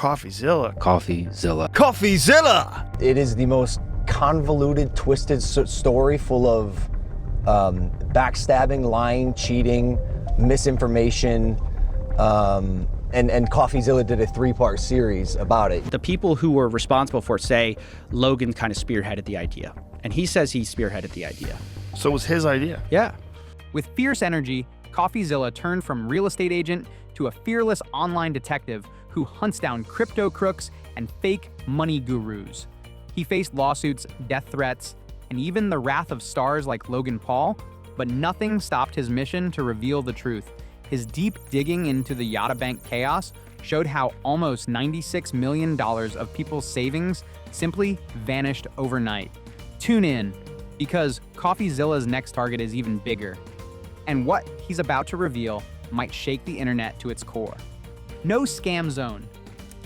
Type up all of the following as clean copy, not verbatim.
Coffeezilla. Coffeezilla. Coffeezilla! It is the most convoluted, twisted story full of backstabbing, lying, cheating, misinformation, and Coffeezilla did a 3-part series about it. The people who were responsible for it say Logan kind of spearheaded the idea. And he says he spearheaded the idea. So it was his idea. Yeah. With fierce energy, Coffeezilla turned from real estate agent to a fearless online detective who hunts down crypto crooks and fake money gurus. He faced lawsuits, death threats, and even the wrath of stars like Logan Paul, but nothing stopped his mission to reveal the truth. His deep digging into the Yotta Bank chaos showed how almost $96 million of people's savings simply vanished overnight. Tune in, because Coffeezilla's next target is even bigger. And what he's about to reveal might shake the internet to its core. No scam zone.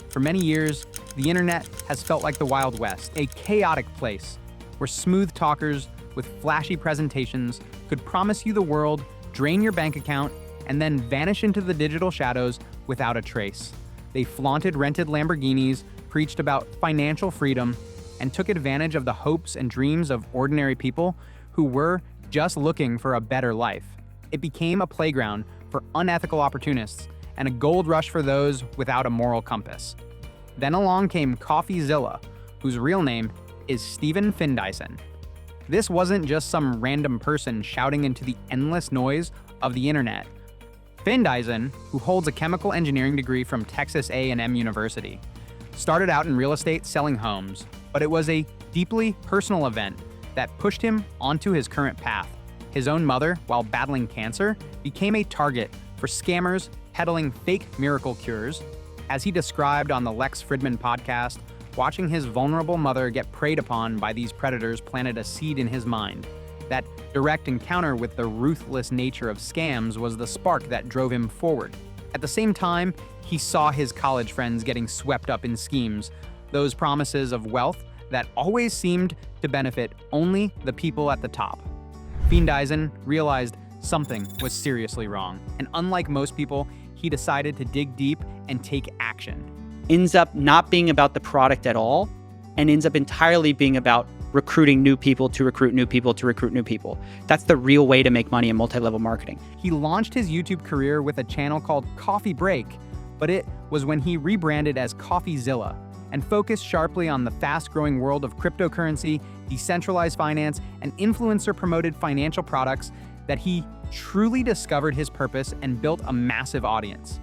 For many years, the internet has felt like the Wild West, a chaotic place where smooth talkers with flashy presentations could promise you the world, drain your bank account, and then vanish into the digital shadows without a trace. They flaunted rented Lamborghinis, preached about financial freedom, and took advantage of the hopes and dreams of ordinary people who were just looking for a better life. It became a playground for unethical opportunists and a gold rush for those without a moral compass. Then along came Coffeezilla, whose real name is Stephen Findyson. This wasn't just some random person shouting into the endless noise of the internet. Findyson, who holds a chemical engineering degree from Texas A&M University, started out in real estate selling homes, but it was a deeply personal event that pushed him onto his current path. His own mother, while battling cancer, became a target for scammers peddling fake miracle cures. As he described on the Lex Fridman podcast, watching his vulnerable mother get preyed upon by these predators planted a seed in his mind. That direct encounter with the ruthless nature of scams was the spark that drove him forward. At the same time, he saw his college friends getting swept up in schemes, those promises of wealth that always seemed to benefit only the people at the top. Findyson realized something was seriously wrong, and unlike most people, he decided to dig deep and take action. Ends up not being about the product at all, and ends up entirely being about recruiting new people to recruit new people to recruit new people. That's the real way to make money in multi-level marketing. He launched his YouTube career with a channel called Coffee Break, but it was when he rebranded as Coffeezilla and focused sharply on the fast-growing world of cryptocurrency, decentralized finance, and influencer-promoted financial products that he truly discovered his purpose and built a massive audience.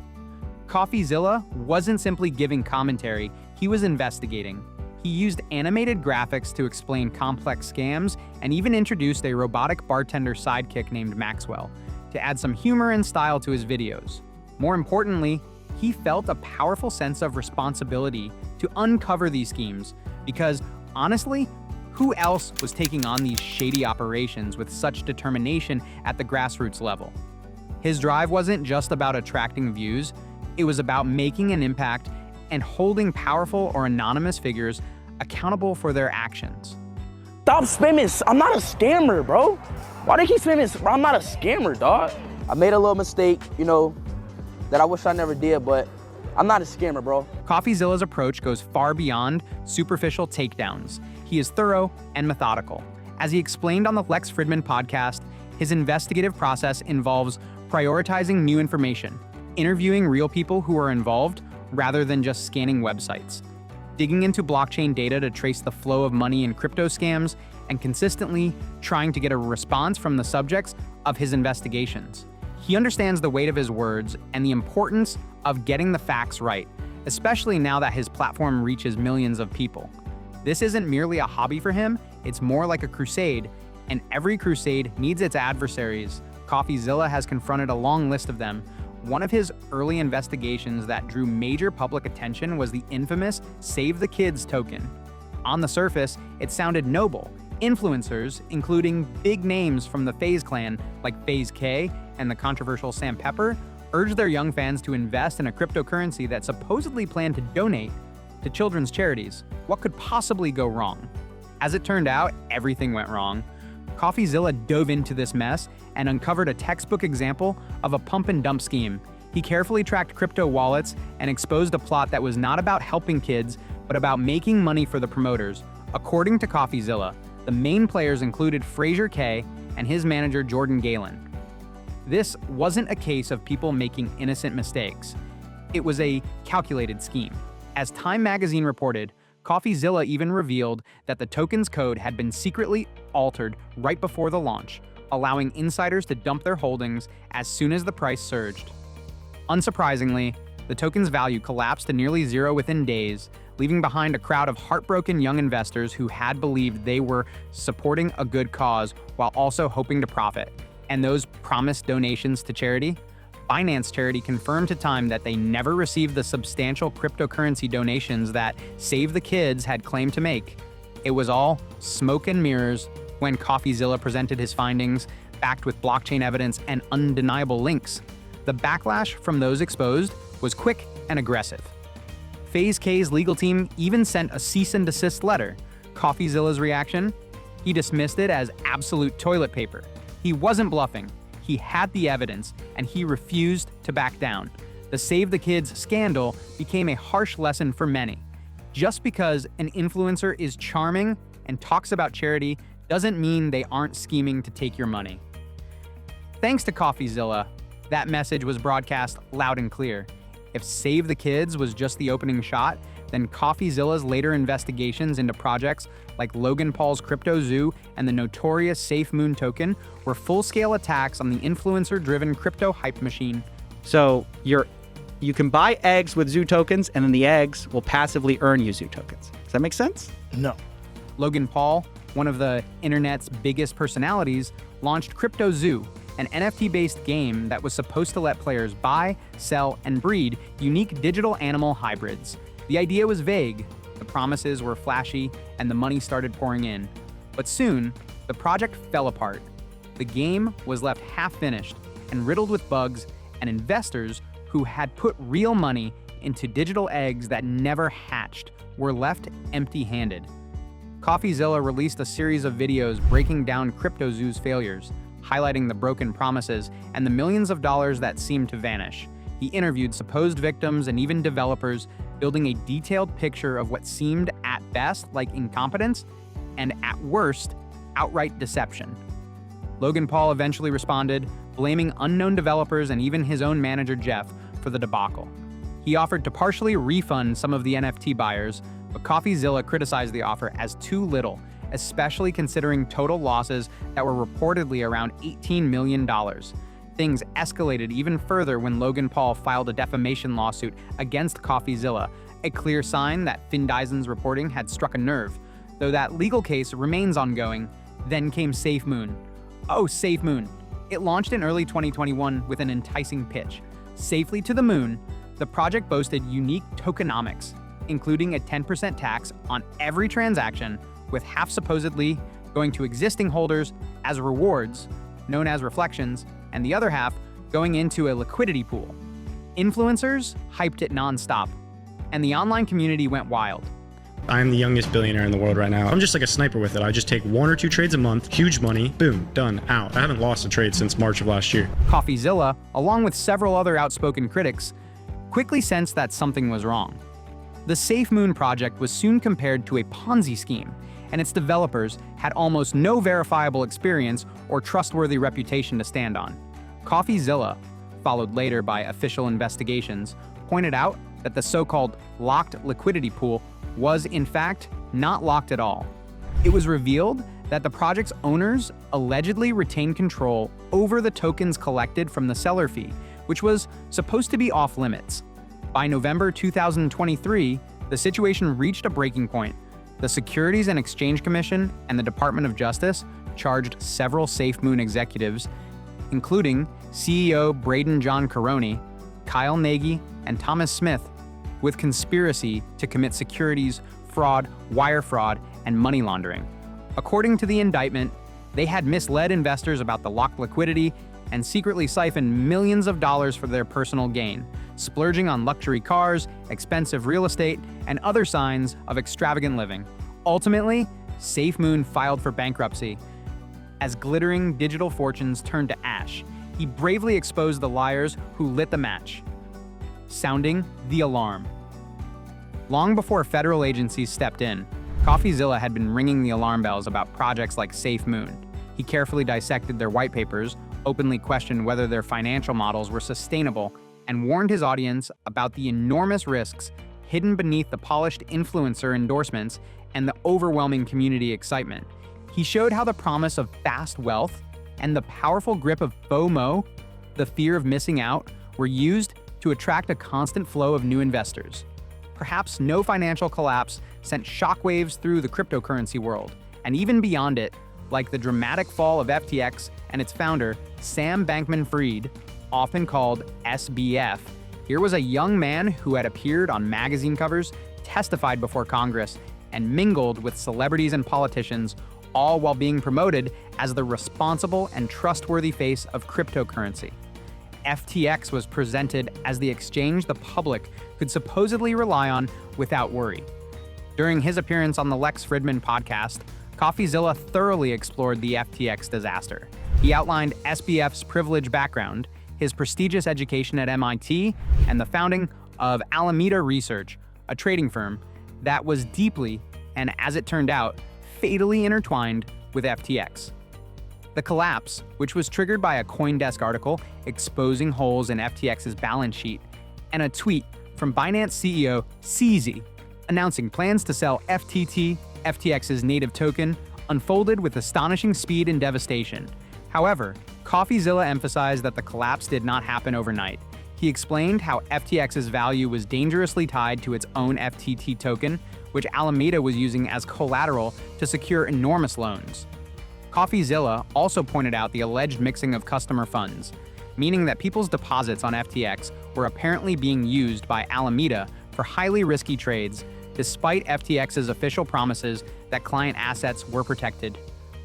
Coffeezilla wasn't simply giving commentary, he was investigating. He used animated graphics to explain complex scams and even introduced a robotic bartender sidekick named Maxwell to add some humor and style to his videos. More importantly, he felt a powerful sense of responsibility to uncover these schemes because, honestly, who else was taking on these shady operations with such determination at the grassroots level? His drive wasn't just about attracting views, it was about making an impact and holding powerful or anonymous figures accountable for their actions. Stop spamming. I'm not a scammer, bro. Why do you keep spamming? Bro, I'm not a scammer, dog. I made a little mistake, that I wish I never did, but I'm not a scammer, bro. Coffeezilla's approach goes far beyond superficial takedowns. He is thorough and methodical. As he explained on the Lex Fridman podcast, his investigative process involves prioritizing new information, interviewing real people who are involved rather than just scanning websites, digging into blockchain data to trace the flow of money in crypto scams, and consistently trying to get a response from the subjects of his investigations. He understands the weight of his words and the importance of getting the facts right, especially now that his platform reaches millions of people. This isn't merely a hobby for him, it's more like a crusade, and every crusade needs its adversaries. Coffeezilla has confronted a long list of them. One of his early investigations that drew major public attention was the infamous Save the Kids token. On the surface, it sounded noble. Influencers, including big names from the FaZe clan like FaZe K and the controversial Sam Pepper, urged their young fans to invest in a cryptocurrency that supposedly planned to donate to children's charities. What could possibly go wrong? As it turned out, everything went wrong. Coffeezilla dove into this mess and uncovered a textbook example of a pump and dump scheme. He carefully tracked crypto wallets and exposed a plot that was not about helping kids, but about making money for the promoters. According to Coffeezilla, the main players included Fraser Kay and his manager Jordan Galen. This wasn't a case of people making innocent mistakes. It was a calculated scheme. As Time magazine reported, Coffeezilla even revealed that the token's code had been secretly altered right before the launch, allowing insiders to dump their holdings as soon as the price surged. Unsurprisingly, the token's value collapsed to nearly zero within days, leaving behind a crowd of heartbroken young investors who had believed they were supporting a good cause while also hoping to profit. And those promised donations to charity? Binance Charity confirmed to Time that they never received the substantial cryptocurrency donations that Save the Kids had claimed to make. It was all smoke and mirrors when Coffeezilla presented his findings, backed with blockchain evidence and undeniable links. The backlash from those exposed was quick and aggressive. FaZe K's legal team even sent a cease and desist letter. Coffeezilla's reaction? He dismissed it as absolute toilet paper. He wasn't bluffing. He had the evidence, and he refused to back down. The Save the Kids scandal became a harsh lesson for many. Just because an influencer is charming and talks about charity doesn't mean they aren't scheming to take your money. Thanks to Coffeezilla, that message was broadcast loud and clear. If Save the Kids was just the opening shot, then Coffeezilla's later investigations into projects like Logan Paul's CryptoZoo and the notorious SafeMoon token were full-scale attacks on the influencer-driven crypto hype machine. So you can buy eggs with Zoo tokens, and then the eggs will passively earn you Zoo tokens. Does that make sense? No. Logan Paul, one of the internet's biggest personalities, launched CryptoZoo, an NFT-based game that was supposed to let players buy, sell, and breed unique digital animal hybrids. The idea was vague, the promises were flashy, and the money started pouring in. But soon, the project fell apart. The game was left half-finished and riddled with bugs, and investors who had put real money into digital eggs that never hatched were left empty-handed. Coffeezilla released a series of videos breaking down CryptoZoo's failures, highlighting the broken promises and the millions of dollars that seemed to vanish. He interviewed supposed victims and even developers, building a detailed picture of what seemed at best like incompetence and at worst, outright deception. Logan Paul eventually responded, blaming unknown developers and even his own manager Jeff for the debacle. He offered to partially refund some of the NFT buyers, but Coffeezilla criticized the offer as too little, especially considering total losses that were reportedly around $18 million. Things escalated even further when Logan Paul filed a defamation lawsuit against Coffeezilla, a clear sign that Findyzen's reporting had struck a nerve. Though that legal case remains ongoing, then came SafeMoon. Oh, SafeMoon. It launched in early 2021 with an enticing pitch. Safely to the moon, the project boasted unique tokenomics, including a 10% tax on every transaction, with half supposedly going to existing holders as rewards, known as reflections, and the other half going into a liquidity pool. Influencers hyped it nonstop, and the online community went wild. I'm the youngest billionaire in the world right now. I'm just like a sniper with it. I just take 1 or 2 trades a month, huge money, boom, done, out. I haven't lost a trade since March of last year. Coffeezilla, along with several other outspoken critics, quickly sensed that something was wrong. The SafeMoon project was soon compared to a Ponzi scheme, and its developers had almost no verifiable experience or trustworthy reputation to stand on. Coffeezilla, followed later by official investigations, pointed out that the so-called locked liquidity pool was, in fact, not locked at all. It was revealed that the project's owners allegedly retained control over the tokens collected from the seller fee, which was supposed to be off-limits. By November 2023, the situation reached a breaking point. The Securities and Exchange Commission and the Department of Justice charged several SafeMoon executives, including CEO Braden John Caroni, Kyle Nagy, and Thomas Smith, with conspiracy to commit securities fraud, wire fraud, and money laundering. According to the indictment, they had misled investors about the locked liquidity and secretly siphoned millions of dollars for their personal gain, splurging on luxury cars, expensive real estate, and other signs of extravagant living. Ultimately, SafeMoon filed for bankruptcy as glittering digital fortunes turned to ash, he bravely exposed the liars who lit the match, sounding the alarm. Long before federal agencies stepped in, Coffeezilla had been ringing the alarm bells about projects like SafeMoon. He carefully dissected their white papers, openly questioned whether their financial models were sustainable, and warned his audience about the enormous risks hidden beneath the polished influencer endorsements and the overwhelming community excitement. He showed how the promise of fast wealth and the powerful grip of FOMO, the fear of missing out, were used to attract a constant flow of new investors. Perhaps no financial collapse sent shockwaves through the cryptocurrency world, and even beyond it, like the dramatic fall of FTX and its founder, Sam Bankman-Fried, often called SBF. Here was a young man who had appeared on magazine covers, testified before Congress, and mingled with celebrities and politicians, all while being promoted as the responsible and trustworthy face of cryptocurrency. FTX was presented as the exchange the public could supposedly rely on without worry. During his appearance on the Lex Fridman podcast, Coffeezilla thoroughly explored the FTX disaster. He outlined SBF's privileged background, his prestigious education at MIT, and the founding of Alameda Research, a trading firm that was deeply, and as it turned out, fatally intertwined with FTX. The collapse, which was triggered by a CoinDesk article exposing holes in FTX's balance sheet, and a tweet from Binance CEO CZ announcing plans to sell FTT, FTX's native token, unfolded with astonishing speed and devastation. However, Coffeezilla emphasized that the collapse did not happen overnight. He explained how FTX's value was dangerously tied to its own FTT token, which Alameda was using as collateral to secure enormous loans. Coffeezilla also pointed out the alleged mixing of customer funds, meaning that people's deposits on FTX were apparently being used by Alameda for highly risky trades, despite FTX's official promises that client assets were protected.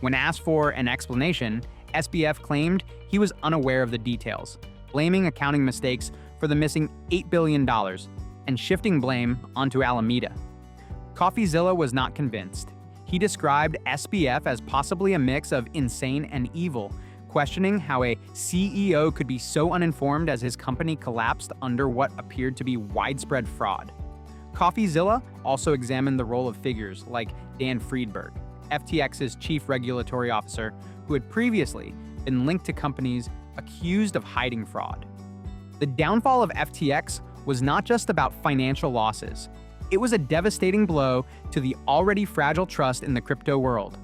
When asked for an explanation, SBF claimed he was unaware of the details, blaming accounting mistakes for the missing $8 billion and shifting blame onto Alameda. Coffeezilla was not convinced. He described SBF as possibly a mix of insane and evil, questioning how a CEO could be so uninformed as his company collapsed under what appeared to be widespread fraud. Coffeezilla also examined the role of figures like Dan Friedberg, FTX's chief regulatory officer, who had previously been linked to companies accused of hiding fraud. The downfall of FTX was not just about financial losses. It was a devastating blow to the already fragile trust in the crypto world.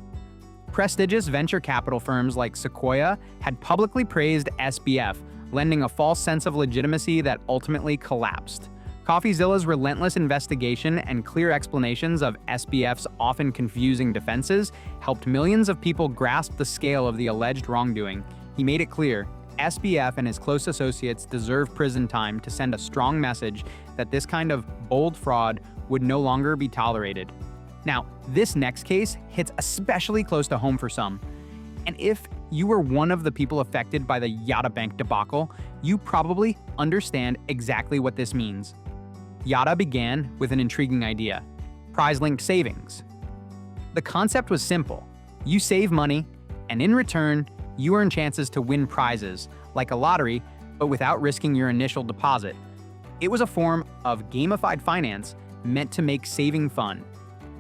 Prestigious venture capital firms like Sequoia had publicly praised SBF, lending a false sense of legitimacy that ultimately collapsed. Coffeezilla's relentless investigation and clear explanations of SBF's often confusing defenses helped millions of people grasp the scale of the alleged wrongdoing. He made it clear SBF and his close associates deserve prison time to send a strong message that this kind of bold fraud would no longer be tolerated. Now, this next case hits especially close to home for some. And if you were one of the people affected by the Yotta Bank debacle, you probably understand exactly what this means. Yotta began with an intriguing idea: prize-linked savings. The concept was simple. You save money, and in return, you earn chances to win prizes, like a lottery, but without risking your initial deposit. It was a form of gamified finance meant to make saving fun,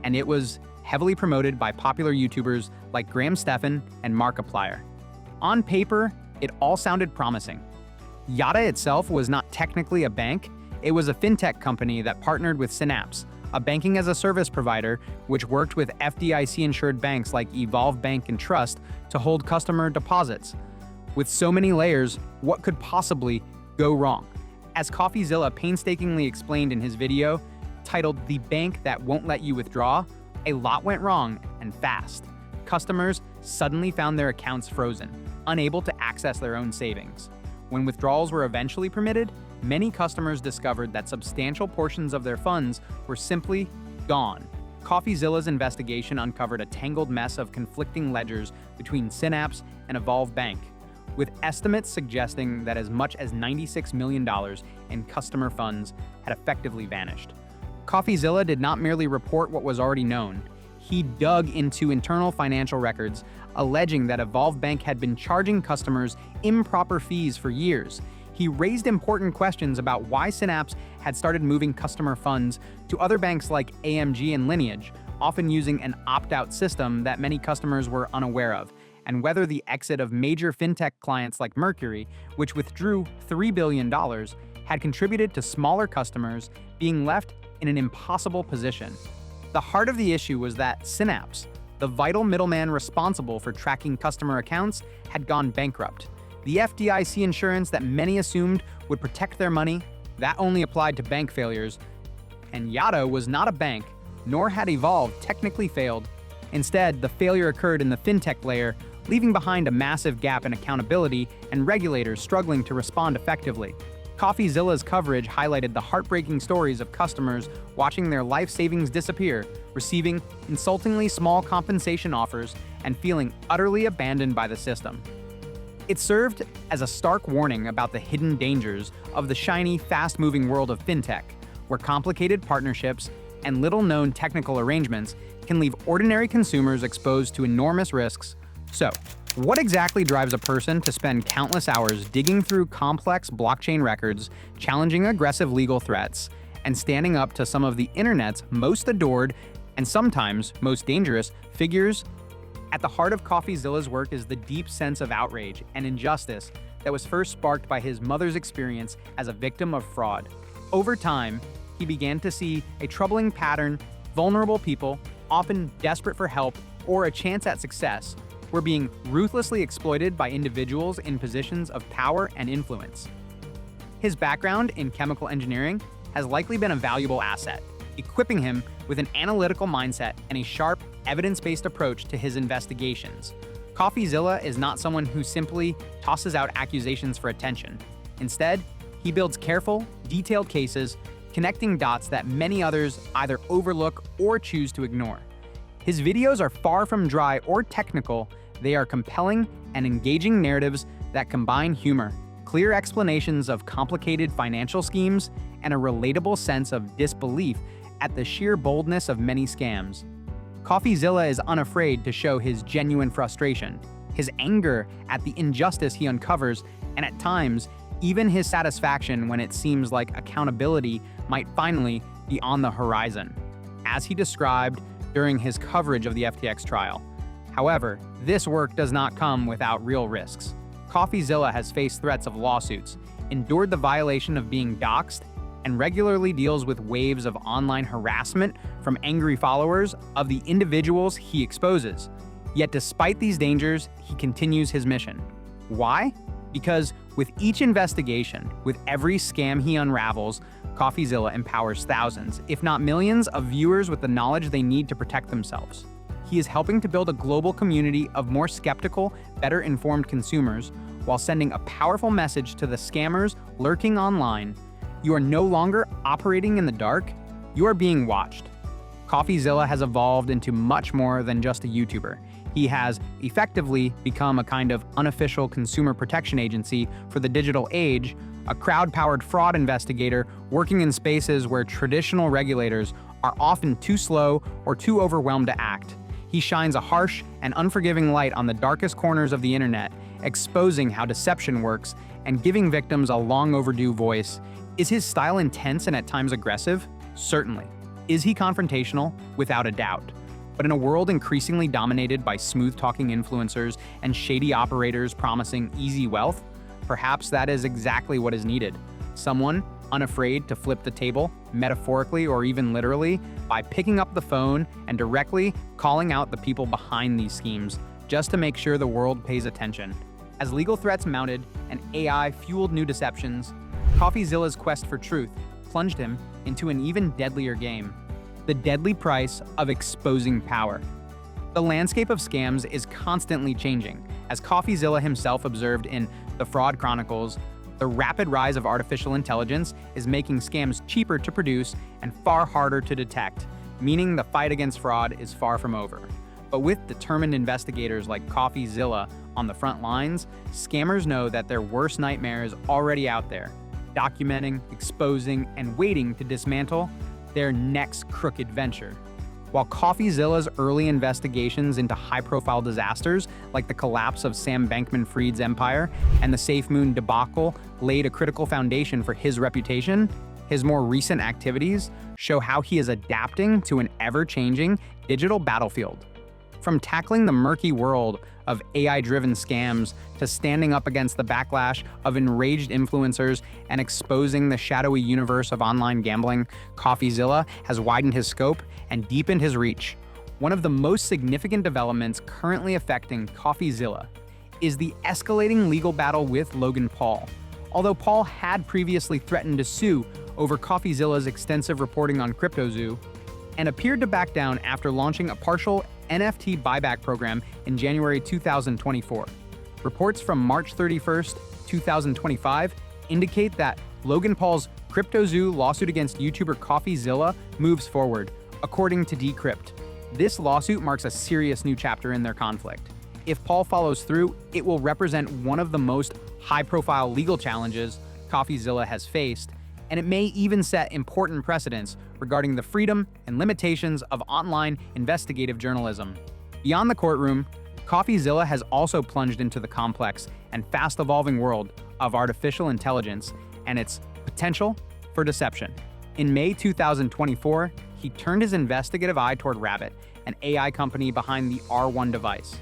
and it was heavily promoted by popular YouTubers like Graham Stephan and Markiplier. On paper, it all sounded promising. Yotta itself was not technically a bank. It was a fintech company that partnered with Synapse, a banking-as-a-service provider which worked with FDIC-insured banks like Evolve Bank and Trust to hold customer deposits. With so many layers, what could possibly go wrong? As Coffeezilla painstakingly explained in his video, titled "The Bank That Won't Let You Withdraw," a lot went wrong, and fast. Customers suddenly found their accounts frozen, unable to access their own savings. When withdrawals were eventually permitted, many customers discovered that substantial portions of their funds were simply gone. Coffeezilla's investigation uncovered a tangled mess of conflicting ledgers between Synapse and Evolve Bank, with estimates suggesting that as much as $96 million in customer funds had effectively vanished. Coffeezilla did not merely report what was already known. he dug into internal financial records, alleging that Evolve Bank had been charging customers improper fees for years. He raised important questions about why Synapse had started moving customer funds to other banks like AMG and Lineage, often using an opt-out system that many customers were unaware of, and whether the exit of major fintech clients like Mercury, which withdrew $3 billion, had contributed to smaller customers being left in an impossible position. The heart of the issue was that Synapse, the vital middleman responsible for tracking customer accounts, had gone bankrupt. The FDIC insurance that many assumed would protect their money, that only applied to bank failures. And Yotta was not a bank, nor had Evolve technically failed. Instead, the failure occurred in the fintech layer, leaving behind a massive gap in accountability and regulators struggling to respond effectively. Coffeezilla's coverage highlighted the heartbreaking stories of customers watching their life savings disappear, receiving insultingly small compensation offers, and feeling utterly abandoned by the system. It served as a stark warning about the hidden dangers of the shiny, fast-moving world of fintech, where complicated partnerships and little-known technical arrangements can leave ordinary consumers exposed to enormous risks. So, what exactly drives a person to spend countless hours digging through complex blockchain records, challenging aggressive legal threats, and standing up to some of the internet's most adored and sometimes most dangerous figures? At the heart of Coffeezilla's work is the deep sense of outrage and injustice that was first sparked by his mother's experience as a victim of fraud. Over time, he began to see a troubling pattern. Vulnerable people, often desperate for help or a chance at success, were being ruthlessly exploited by individuals in positions of power and influence. His background in chemical engineering has likely been a valuable asset, equipping him with an analytical mindset and a sharp, evidence-based approach to his investigations. Coffeezilla is not someone who simply tosses out accusations for attention. Instead, he builds careful, detailed cases, connecting dots that many others either overlook or choose to ignore. His videos are far from dry or technical. They are compelling and engaging narratives that combine humor, clear explanations of complicated financial schemes, and a relatable sense of disbelief at the sheer boldness of many scams. Coffeezilla is unafraid to show his genuine frustration, his anger at the injustice he uncovers, and at times, even his satisfaction when it seems like accountability might finally be on the horizon, as he described during his coverage of the FTX trial. However, this work does not come without real risks. Coffeezilla has faced threats of lawsuits, endured the violation of being doxxed, and regularly deals with waves of online harassment from angry followers of the individuals he exposes. Yet despite these dangers, he continues his mission. Why? Because with each investigation, with every scam he unravels, Coffeezilla empowers thousands, if not millions, of viewers with the knowledge they need to protect themselves. He is helping to build a global community of more skeptical, better informed consumers, while sending a powerful message to the scammers lurking online. You are no longer operating in the dark, you are being watched. Coffeezilla has evolved into much more than just a YouTuber. He has effectively become a kind of unofficial consumer protection agency for the digital age, a crowd-powered fraud investigator working in spaces where traditional regulators are often too slow or too overwhelmed to act. He shines a harsh and unforgiving light on the darkest corners of the internet, exposing how deception works and giving victims a long overdue voice. Is his style intense and at times aggressive? Certainly. Is he confrontational? Without a doubt. But in a world increasingly dominated by smooth-talking influencers and shady operators promising easy wealth, perhaps that is exactly what is needed. Someone unafraid to flip the table, metaphorically or even literally, by picking up the phone and directly calling out the people behind these schemes, just to make sure the world pays attention. As legal threats mounted and AI fueled new deceptions, Coffeezilla's quest for truth plunged him into an even deadlier game: the deadly price of exposing power. The landscape of scams is constantly changing. As Coffeezilla himself observed in The Fraud Chronicles, the rapid rise of artificial intelligence is making scams cheaper to produce and far harder to detect, meaning the fight against fraud is far from over. But with determined investigators like Coffeezilla on the front lines, scammers know that their worst nightmare is already out there, documenting, exposing, and waiting to dismantle their next crooked venture. While Coffeezilla's early investigations into high-profile disasters like the collapse of Sam Bankman-Fried's empire and the SafeMoon debacle laid a critical foundation for his reputation, his more recent activities show how he is adapting to an ever-changing digital battlefield. From tackling the murky world of AI-driven scams to standing up against the backlash of enraged influencers and exposing the shadowy universe of online gambling, Coffeezilla has widened his scope and deepened his reach. One of the most significant developments currently affecting Coffeezilla is the escalating legal battle with Logan Paul. Although Paul had previously threatened to sue over Coffeezilla's extensive reporting on CryptoZoo and appeared to back down after launching a partial NFT buyback program in January 2024. Reports from March 31st, 2025 indicate that Logan Paul's CryptoZoo lawsuit against YouTuber Coffeezilla moves forward, according to Decrypt. This lawsuit marks a serious new chapter in their conflict. If Paul follows through, it will represent one of the most high-profile legal challenges Coffeezilla has faced, and it may even set important precedents regarding the freedom and limitations of online investigative journalism. Beyond the courtroom, Coffeezilla has also plunged into the complex and fast-evolving world of artificial intelligence and its potential for deception. In May 2024, he turned his investigative eye toward Rabbit, an AI company behind the R1 device.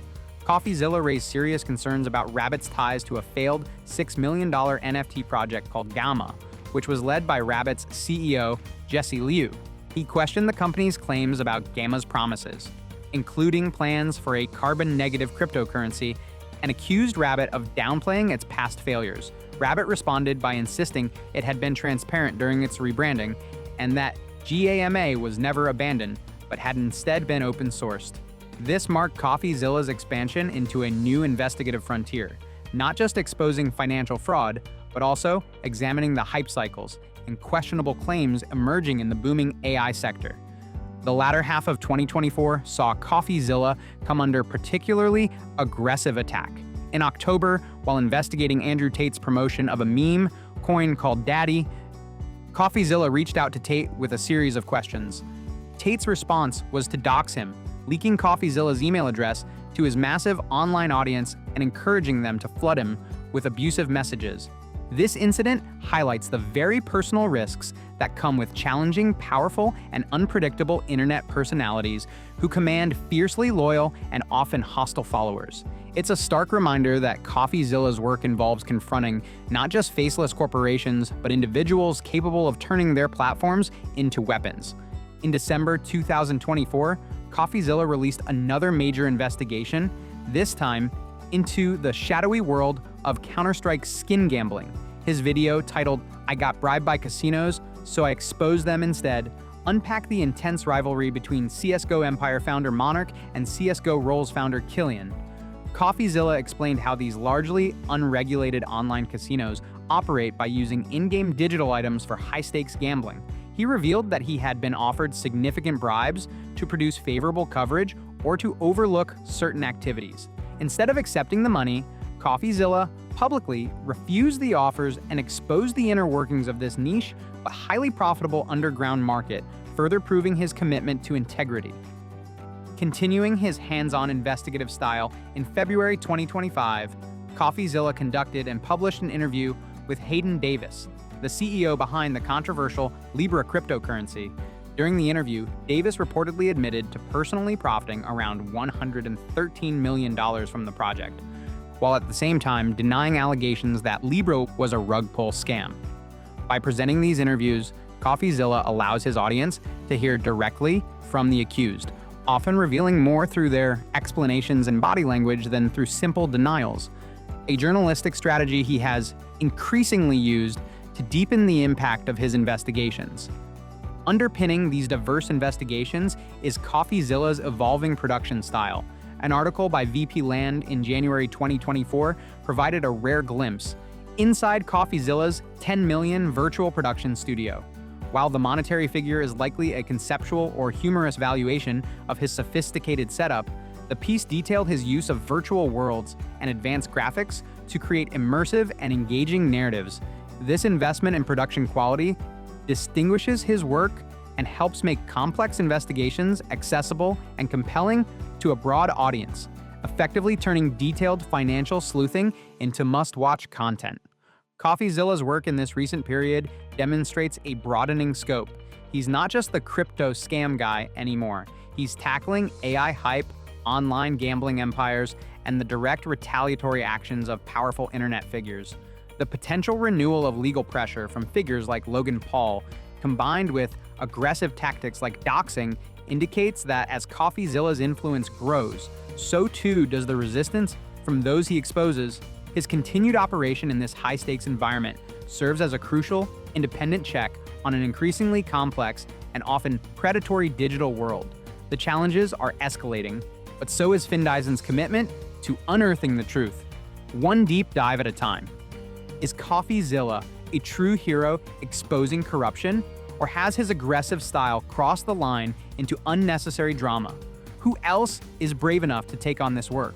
Coffeezilla raised serious concerns about Rabbit's ties to a failed $6 million NFT project called Gamma, which was led by Rabbit's CEO, Jesse Liu. He questioned the company's claims about Gamma's promises, including plans for a carbon-negative cryptocurrency, and accused Rabbit of downplaying its past failures. Rabbit responded by insisting it had been transparent during its rebranding and that GAMA was never abandoned, but had instead been open-sourced. This marked Coffeezilla's expansion into a new investigative frontier, not just exposing financial fraud, but also examining the hype cycles and questionable claims emerging in the booming AI sector. The latter half of 2024 saw Coffeezilla come under particularly aggressive attack. In October, while investigating Andrew Tate's promotion of a meme coin called Daddy, Coffeezilla reached out to Tate with a series of questions. Tate's response was to dox him, leaking Coffeezilla's email address to his massive online audience and encouraging them to flood him with abusive messages. This incident highlights the very personal risks that come with challenging, powerful, and unpredictable internet personalities who command fiercely loyal and often hostile followers. It's a stark reminder that Coffeezilla's work involves confronting not just faceless corporations, but individuals capable of turning their platforms into weapons. In December 2024, Coffeezilla released another major investigation, this time into the shadowy world of Counter-Strike skin gambling. His video, titled "I Got Bribed by Casinos, so I Exposed Them Instead," unpacked the intense rivalry between CSGO Empire founder Monarch and CSGO Roles founder Killian. Coffeezilla explained how these largely unregulated online casinos operate by using in-game digital items for high-stakes gambling. He revealed that he had been offered significant bribes to produce favorable coverage or to overlook certain activities. Instead of accepting the money, Coffeezilla publicly refused the offers and exposed the inner workings of this niche but highly profitable underground market, further proving his commitment to integrity. Continuing his hands-on investigative style, in February 2025, Coffeezilla conducted and published an interview with Hayden Davis, the CEO behind the controversial Libra cryptocurrency. During the interview, Davis reportedly admitted to personally profiting around $113 million from the project, while at the same time denying allegations that Libra was a rug pull scam. By presenting these interviews, Coffeezilla allows his audience to hear directly from the accused, often revealing more through their explanations and body language than through simple denials, a journalistic strategy he has increasingly used to deepen the impact of his investigations. Underpinning these diverse investigations is Coffeezilla's evolving production style. An article by VP Land in January 2024 provided a rare glimpse inside Coffeezilla's $10 million virtual production studio. While the monetary figure is likely a conceptual or humorous valuation of his sophisticated setup, the piece detailed his use of virtual worlds and advanced graphics to create immersive and engaging narratives. This investment in production quality distinguishes his work and helps make complex investigations accessible and compelling to a broad audience, effectively turning detailed financial sleuthing into must-watch content. Coffeezilla's work in this recent period demonstrates a broadening scope. He's not just the crypto scam guy anymore. He's tackling AI hype, online gambling empires, and the direct retaliatory actions of powerful internet figures. The potential renewal of legal pressure from figures like Logan Paul, combined with aggressive tactics like doxing, indicates that as Coffeezilla's influence grows, so too does the resistance from those he exposes. His continued operation in this high-stakes environment serves as a crucial, independent check on an increasingly complex and often predatory digital world. The challenges are escalating, but so is Findyzen's commitment to unearthing the truth, one deep dive at a time. Is Coffeezilla a true hero exposing corruption, or has his aggressive style crossed the line into unnecessary drama? Who else is brave enough to take on this work?